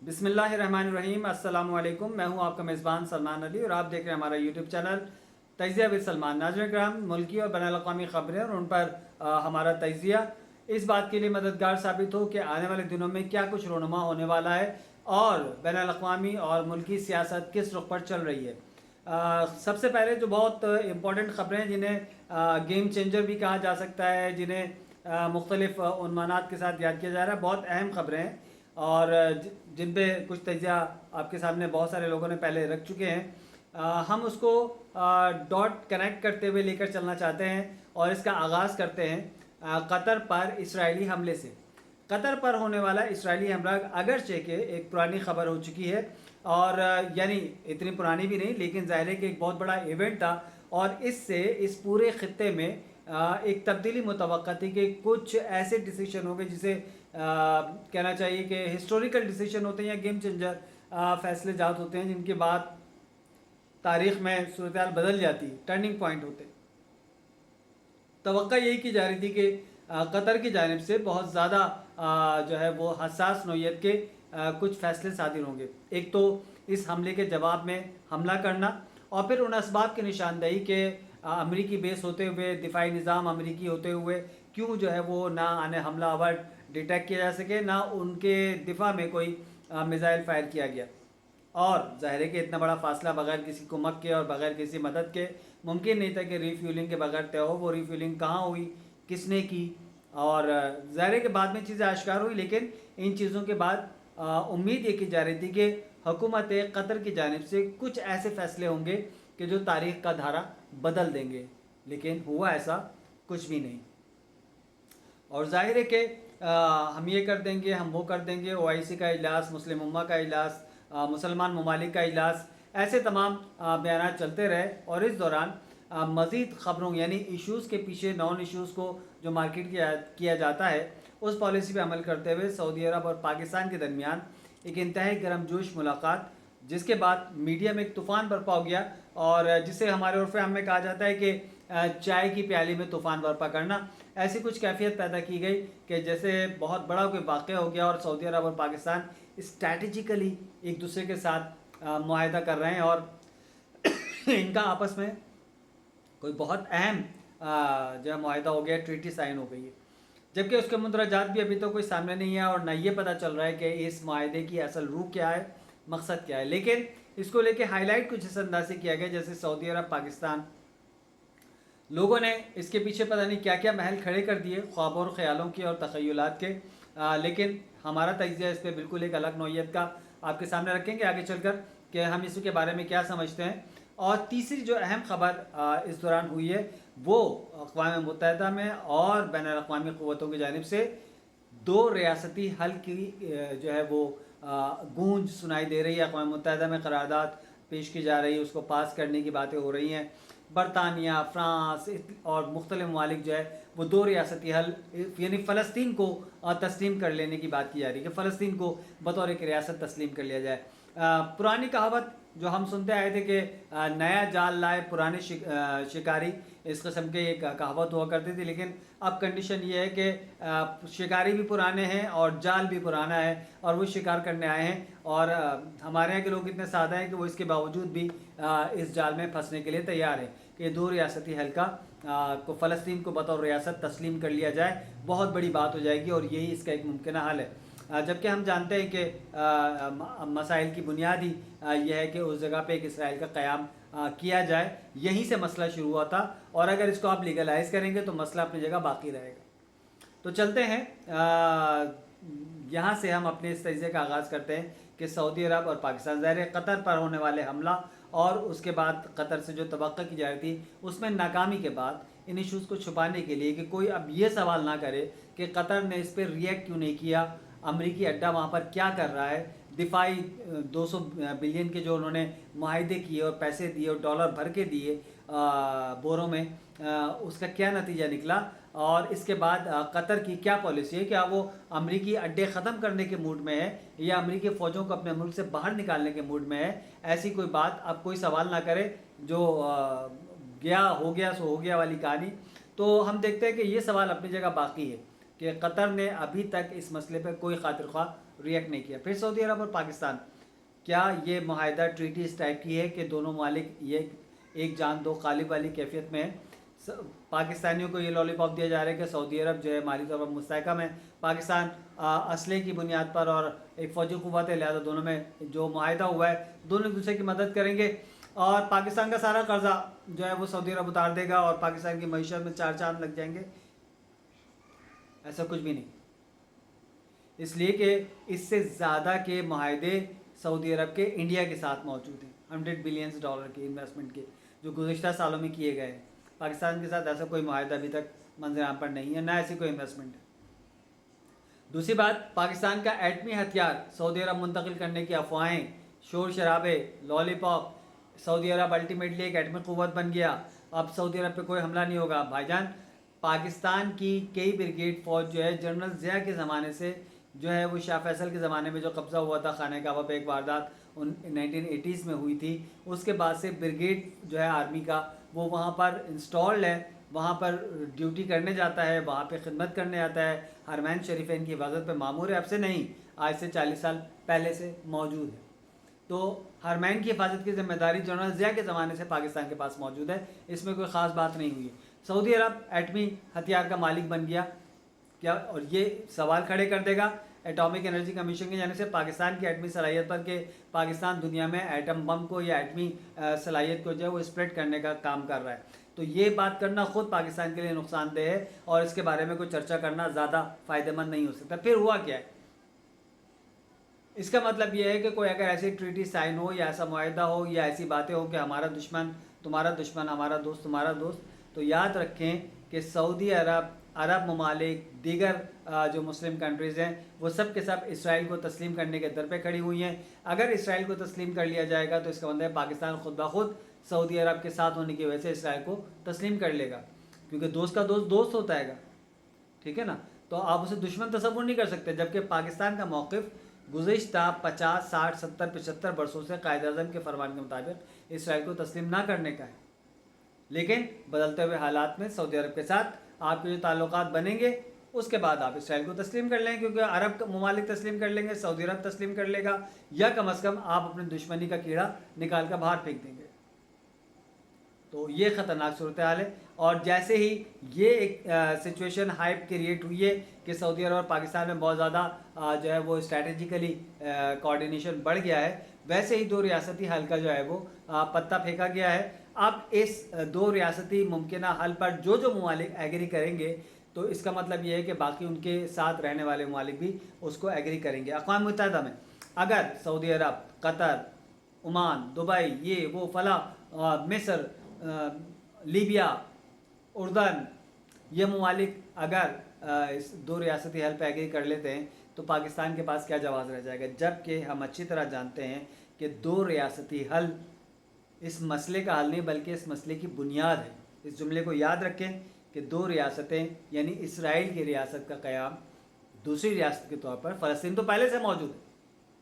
बिस्मिल्लाहिर्रहमानिर्रहीम। अस्सलाम वालेकुम। मैं हूं आपका मेज़बान सलमान अली और आप देख रहे हैं हमारा यूट्यूब चैनल तजिया विद सलमान। नाज़रीन किराम, मुल्की और बैनुल-अक़वामी ख़बरें और उन पर हमारा तजिया इस बात के लिए मददगार साबित हो कि आने वाले दिनों में क्या कुछ रोनुमा होने वाला है और बैनुल-अक़वामी और मुल्की सियासत किस रुख पर चल रही है। सबसे पहले जो बहुत इम्पॉर्टेंट ख़बरें हैं, जिन्हें गेम चेंजर भी कहा जा सकता है, जिन्हें मुख्तलिफ़ उन्मानात के साथ याद किया जा रहा है, बहुत अहम ख़बरें हैं और जिन पे कुछ तजिया आपके सामने बहुत सारे लोगों ने पहले रख चुके हैं। हम उसको डॉट कनेक्ट करते हुए लेकर चलना चाहते हैं और इसका आगाज़ करते हैं कतर पर इसराइली हमले से। कतर पर होने वाला इसराइली हमला अगरचे के एक पुरानी खबर हो चुकी है और यानी इतनी पुरानी भी नहीं, लेकिन ज़ाहिर है कि एक बहुत बड़ा इवेंट था और इससे इस पूरे ख़ित्ते में एक तब्दीली मुतवक्का थी कि कुछ ऐसे डिसीजन हो गए जिसे कहना चाहिए कि हिस्टोरिकल डिसीजन होते हैं या गेम चेंजर फैसले जात होते हैं, जिनके बाद तारीख़ में सूरत हाल बदल जाती, टर्निंग पॉइंट होते। तवक्का यही की जा रही थी कि कतर की जानिब से बहुत ज़्यादा जो है वो हसास नौयत के कुछ फ़ैसले सादिर होंगे। एक तो इस हमले के जवाब में हमला करना और फिर उन असबाब की निशानदही के अमरीकी बेस होते हुए, दिफाई निज़ाम अमरीकी होते हुए क्यों जो है वो ना आने हमला आवर डिटेक्ट किया जा सके, ना उनके दिफा में कोई मिज़ाइल फायर किया गया। और ज़ाहिर है कि इतना बड़ा फ़ासला बग़ैर किसी कुमक के और बग़ैर किसी मदद के मुमकिन नहीं था कि रीफ्यूलिंग के बगैर तय हो। वो रीफ्यूलिंग कहाँ हुई, किसने की, और ज़ाहिर है कि बाद में चीज़ें आश्कार हुई, लेकिन इन चीज़ों के बाद उम्मीद ये की जा रही थी कि हुकूमत कतर की जानिब से कुछ ऐसे फ़ैसले होंगे कि जो तारीख़ का धारा बदल देंगे, लेकिन हुआ ऐसा कुछ भी नहीं। और ज़ाहिर है कि हम ये कर देंगे, हम वो कर देंगे, OIC का इजलास, मुस्लिम उम्मा का इजलास, मुसलमान ममालिक का इजलास, ऐसे तमाम बयान चलते रहे और इस दौरान मज़ीद ख़बरों यानी इश्यूज़ के पीछे नॉन इश्यूज़ को जो मार्केट किया जाता है, उस पॉलिसी पे अमल करते हुए सऊदी अरब और पाकिस्तान के दरमियान एक इंतहाई गर्मजोश मुलाकात, जिसके बाद मीडिया में एक तूफ़ान बर्पा हो गया और जिसे हमारे उर्फ़ आम में कहा जाता है कि चाय की प्याली में तूफ़ान बर्पा करना। ऐसी कुछ कैफियत पैदा की गई कि जैसे बहुत बड़ा कोई वाक़या हो गया और सऊदी अरब और पाकिस्तान स्ट्रैटेजिकली एक दूसरे के साथ मुआहदा कर रहे हैं और इनका आपस में कोई बहुत अहम जो है मुआहदा हो गया, ट्रीटी साइन हो गई है, जबकि उसके मुंदरजात भी अभी तो कोई सामने नहीं है और न ये पता चल रहा है कि इस मुआहदे की असल रूह क्या है, मकसद क्या है। लेकिन इसको लेके हाईलाइट कुछ इस अंदाज से किया गया जैसे सऊदी अरब पाकिस्तान लोगों ने इसके पीछे पता नहीं क्या क्या महल खड़े कर दिए, ख्वाबों और ख्यालों के और तख़य्युलात के। लेकिन हमारा तजिया इस पर बिल्कुल एक अलग नौइयत का आपके सामने रखेंगे आगे चलकर कि हम इसके बारे में क्या समझते हैं। और तीसरी जो अहम ख़बर इस दौरान हुई है वो अक़वाम मुत्तहिदा में और बैनुल-अक़वामी क़ुव्वतों की जानिब से दो रियासती हल की जो है वो गूंज सुनाई दे रही है। अक़वाम मुत्तहिदा में करारदाद पेश की जा रही है, उसको पास करने की बातें हो रही हैं। बरतानिया, फ़्रांस और मुख्तलिफ़ ममालिक जो है वो दो रियासती हल यानी फ़लस्तीन को तस्लीम कर लेने की बात की जा रही है कि फ़लस्तीन को बतौर एक रियासत तस्लीम कर लिया जाए। पुरानी कहावत जो हम सुनते आए थे कि नया जाल लाए पुराने शिकारी, इस किस्म के एक कहावत हुआ करती थी, लेकिन अब कंडीशन ये है कि शिकारी भी पुराने हैं और जाल भी पुराना है और वो शिकार करने आए हैं। और हमारे यहाँ के लोग इतने सादा हैं कि वो इसके बावजूद भी इस जाल में फंसने के लिए तैयार हैं कि दो रियासती हल्का को फ़लस्तीन को बतौर रियासत तस्लीम कर लिया जाए, बहुत बड़ी बात हो जाएगी और यही इसका एक मुमकिन हल है। जबकि हम जानते हैं कि मसाइल की बुनियाद ही यह है कि उस जगह पे एक इसराइल का क़याम किया जाए, यहीं से मसला शुरू हुआ था और अगर इसको आप लीगलाइज़ करेंगे तो मसला अपनी जगह बाकी रहेगा। तो चलते हैं, यहाँ से हम अपने इस तजिए का आगाज़ करते हैं कि सऊदी अरब और पाकिस्तान, ज़ाहिर कतर पर होने वाले हमला और उसके बाद कतर से जो तवक्का की जा रही थी उसमें नाकामी के बाद इन इशूज़ को छुपाने के लिए कि कोई अब ये सवाल ना करे कि कतर ने इस पर रिएक्ट क्यों नहीं किया, अमरीकी अड्डा वहाँ पर क्या कर रहा है, दिफाई 200 बिलियन के जो उन्होंने मुआहदे किए और पैसे दिए और डॉलर भर के दिए बोरों में, उसका क्या नतीजा निकला और इसके बाद कतर की क्या पॉलिसी है। क्या वो अमरीकी अड्डे ख़त्म करने के मूड में है या अमरीकी फ़ौजों को अपने मुल्क से बाहर निकालने के मूड में है। ऐसी कोई बात अब कोई सवाल ना करे, जो हो गया सो हो गया वाली कहानी। तो हम देखते हैं कि ये सवाल अपनी जगह बाकी है कि कतर ने अभी तक इस मसले पर कोई खातिर ख्वाह रिएक्ट नहीं किया। फिर सऊदी अरब और पाकिस्तान, क्या ये माहिदा ट्रीटी इस टाइप की है कि दोनों ममालिक ये एक जान दो कालिब वाली कैफियत में है? पाकिस्तानियों को ये लॉलीपॉप दिया जा रहा है कि सऊदी अरब जो है माली तौर पर मुस्तहकम है, पाकिस्तान असले की बुनियाद पर और एक फ़ौजी क़ुव्वत है, लिहाजा दोनों में जो माहिदा हुआ है दोनों एक दूसरे की मदद करेंगे और पाकिस्तान का सारा कर्जा जो है वो सऊदी अरब उतार देगा और पाकिस्तान की मईशत में चार चांद लग जाएंगे। ऐसा कुछ भी नहीं, इसलिए कि इससे ज़्यादा के माहिदे सऊदी अरब के इंडिया के साथ मौजूद हैं, $100 बिलियन के इन्वेस्टमेंट के जो गुज़िश्ता सालों में किए गए हैं। पाकिस्तान के साथ ऐसा कोई माहिदा अभी तक मंजराम पर नहीं है, ना ऐसी कोई इन्वेस्टमेंट है। दूसरी बात, पाकिस्तान का एटमी हथियार सऊदी अरब मुंतकिल करने की अफवाहें, शोर शराबे, लॉलीपॉप, सऊदी अरब अल्टीमेटली एक एटमी क़ुव्वत बन गया, अब सऊदी अरब पे कोई हमला नहीं होगा। भाईजान, पाकिस्तान की कई ब्रिगेड फ़ौज जो है जनरल ज़िया के ज़माने से जो है वो शाह फैसल के ज़माने में जो कब्ज़ा हुआ था खाने काबा पे, एक वारदात 1980s में हुई थी, उसके बाद से ब्रिगेड जो है आर्मी का वो वहाँ पर इंस्टॉल्ड है, वहाँ पर ड्यूटी करने जाता है, वहाँ पे खिदमत करने आता है, हरमैन शरीफैन की हिफाजत पे मामूर है। अब से नहीं, आज से 40 साल पहले से मौजूद है। तो हरमैन की हिफाजत की जिम्मेदारी जनरल ज़िया के ज़माने से पाकिस्तान के पास मौजूद है, इसमें कोई ख़ास बात नहीं हुई है। सऊदी अरब एटमी हथियार का मालिक बन गया क्या, और ये सवाल खड़े कर देगा एटॉमिक एनर्जी कमीशन की जाने से पाकिस्तान की एटमी सलाहियत पर कि पाकिस्तान दुनिया में एटम बम को या एटमी सलाहियत को जो है वो स्प्रेड करने का काम कर रहा है। तो ये बात करना ख़ुद पाकिस्तान के लिए नुकसानदेह है और इसके बारे में कोई चर्चा करना ज़्यादा फ़ायदेमंद नहीं हो सकता। फिर हुआ क्या है? इसका मतलब ये है कि कोई अगर ऐसी ट्रीटी साइन हो या ऐसा मुआहदा हो या ऐसी बातें हो कि हमारा दुश्मन तुम्हारा दुश्मन, हमारा दोस्त तुम्हारा दोस्त, तो याद रखें कि सऊदी अरब, अरब ममालिक, दीगर जो मुस्लिम कंट्रीज़ हैं वो सब के सब इसराइल को तस्लीम करने के दर पे खड़ी हुई हैं। अगर इसराइल को तस्लीम कर लिया जाएगा तो इसका मतलब है पाकिस्तान खुद ब खुद सऊदी अरब के साथ होने की वजह से इसराइल को तस्लीम कर लेगा, क्योंकि दोस्त का दोस्त दोस्त होता है, ठीक है ना। तो आप उसे दुश्मन तस्वुर नहीं कर सकते, जबकि पाकिस्तान का मौक़िफ़ गुज़िश्ता 50, 60, 70, 75 बरसों से कायद-ए-आज़म के फरमान के मुताबिक इसराइल को तस्लीम ना करने का है। लेकिन बदलते हुए हालात में सऊदी अरब के साथ आपके जो ताल्लुकात बनेंगे उसके बाद आप इसराइल को तस्लीम कर लेंगे, क्योंकि अरब ममालिक तस्लीम कर लेंगे, सऊदी अरब तस्लीम कर लेगा, या कम अज़ कम आप अपनी दुश्मनी का कीड़ा निकाल कर बाहर फेंक देंगे। तो ये ख़तरनाक सूरत हाल है। और जैसे ही ये एक सिचुएशन हाइप क्रिएट हुई है कि सऊदी अरब और पाकिस्तान में बहुत ज़्यादा जो है वो स्ट्रैटेजिकली कोऑर्डिनेशन बढ़ गया है, वैसे ही दो रियासती हल का जो है वो पत्ता फेंका गया है। अब इस दो रियासती मुमकिन हल पर जो जो ममालिक एग्री करेंगे तो इसका मतलब ये है कि बाकी उनके साथ रहने वाले ममालिक भी उसको एग्री करेंगे। अक़वाम मुत्तहिदा में अगर सऊदी अरब, कतर, ओमान, दुबई, ये वो फला, मिस्र, लीबिया, उर्दन, ये ममालिक अगर इस दो रियासती हल पर एग्री कर लेते हैं तो पाकिस्तान के पास क्या जवाब रह जाएगा, जबकि हम अच्छी तरह जानते हैं कि दो रियासती हल इस मसले का हल नहीं बल्कि इस मसले की बुनियाद है। इस जुमले को याद रखें कि दो रियासतें यानी इसराइल की रियासत का क़याम दूसरी रियासत के तौर पर, फ़लस्तीन तो पहले से मौजूद है,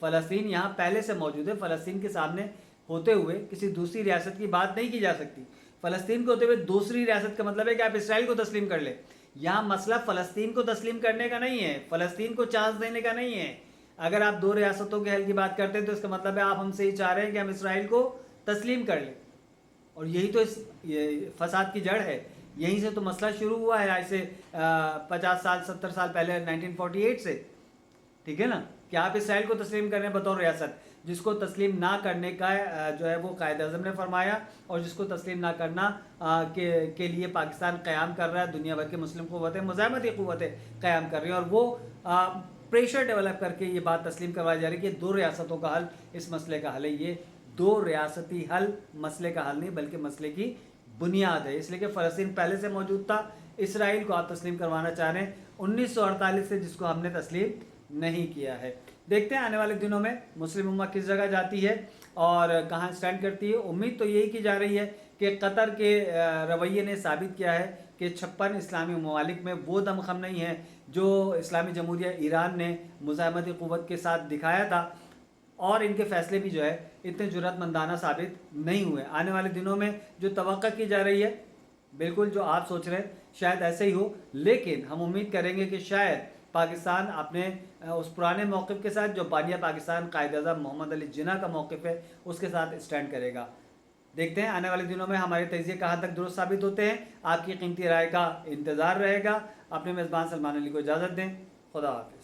फ़लस्तीन यहाँ पहले से मौजूद है, फ़लस्तीन के सामने होते हुए किसी दूसरी रियासत की बात नहीं की जा सकती। फ़लस्तीन को होते हुए दूसरी रियासत का मतलब है कि आप इसराइल को तस्लीम कर ले। यहाँ मसला फ़लस्तीन को तस्लीम करने का नहीं है, फ़लस्तीन को चांस देने का नहीं है। अगर आप दो रियासतों के हल की बात करते हैं तो इसका मतलब है आप हमसे ये चाह रहे हैं कि हम इसराइल को तस्लीम कर लें, और यही तो इस फसाद की जड़ है। यहीं से तो मसला शुरू हुआ है आज से 50 साल 70 साल पहले 1948 से, ठीक है ना, कि आप इसराइल को तस्लीम करें बतौर रियासत, जिसको तस्लीम ना करने का जो है वो कायद-ए-आज़म ने फरमाया, और जिसको तस्लीम ना करना के लिए पाकिस्तान क़याम कर रहा है, दुनिया भर के मुस्लिम क़ुव्वतें, मुज़ाहमती क़ुव्वतें क़याम कर रही हैं, और वो प्रेशर डेवलप करके ये बात तस्लीम करवाई जा रही है कि दो रियासतों का हल इस मसले का हल है। ये दो रियासती हल मसले का हल नहीं बल्कि मसले की बुनियाद है, इसलिए कि फ़लस्तीन पहले से मौजूद था। इसराइल को आप तस्लीम करवाना चाह रहे हैं 1948 से, जिसको हमने तस्लीम नहीं किया है। देखते हैं आने वाले दिनों में मुस्लिम उम्मा किस जगह जाती है और कहाँ स्टैंड करती है। उम्मीद तो यही की जा रही है कि कतर के रवैये ने साबित किया है कि 56 इस्लामी ममालिक में वो दमख़म नहीं है जो इस्लामी जमहूरिया ईरान ने मुज़ाहमती क़ुव्वत के साथ दिखाया था, और इनके फ़ैसले भी जो है इतने जुर्रतमंदाना साबित नहीं हुए। आने वाले दिनों में जो तवक्को की जा रही है, बिल्कुल जो आप सोच रहे हैं शायद ऐसे ही हो, लेकिन हम उम्मीद करेंगे कि शायद پاکستان اپنے اس پرانے موقف کے ساتھ جو بانیہ پاکستان قائد اعظم محمد علی جناح کا موقف ہے اس کے ساتھ اسٹینڈ کرے گا۔ دیکھتے ہیں آنے والے دنوں میں ہمارے تجزیے کہاں تک درست ثابت ہوتے ہیں۔ آپ کی قیمتی رائے کا انتظار رہے گا۔ اپنے میزبان سلمان علی کو اجازت دیں۔ خدا حافظ۔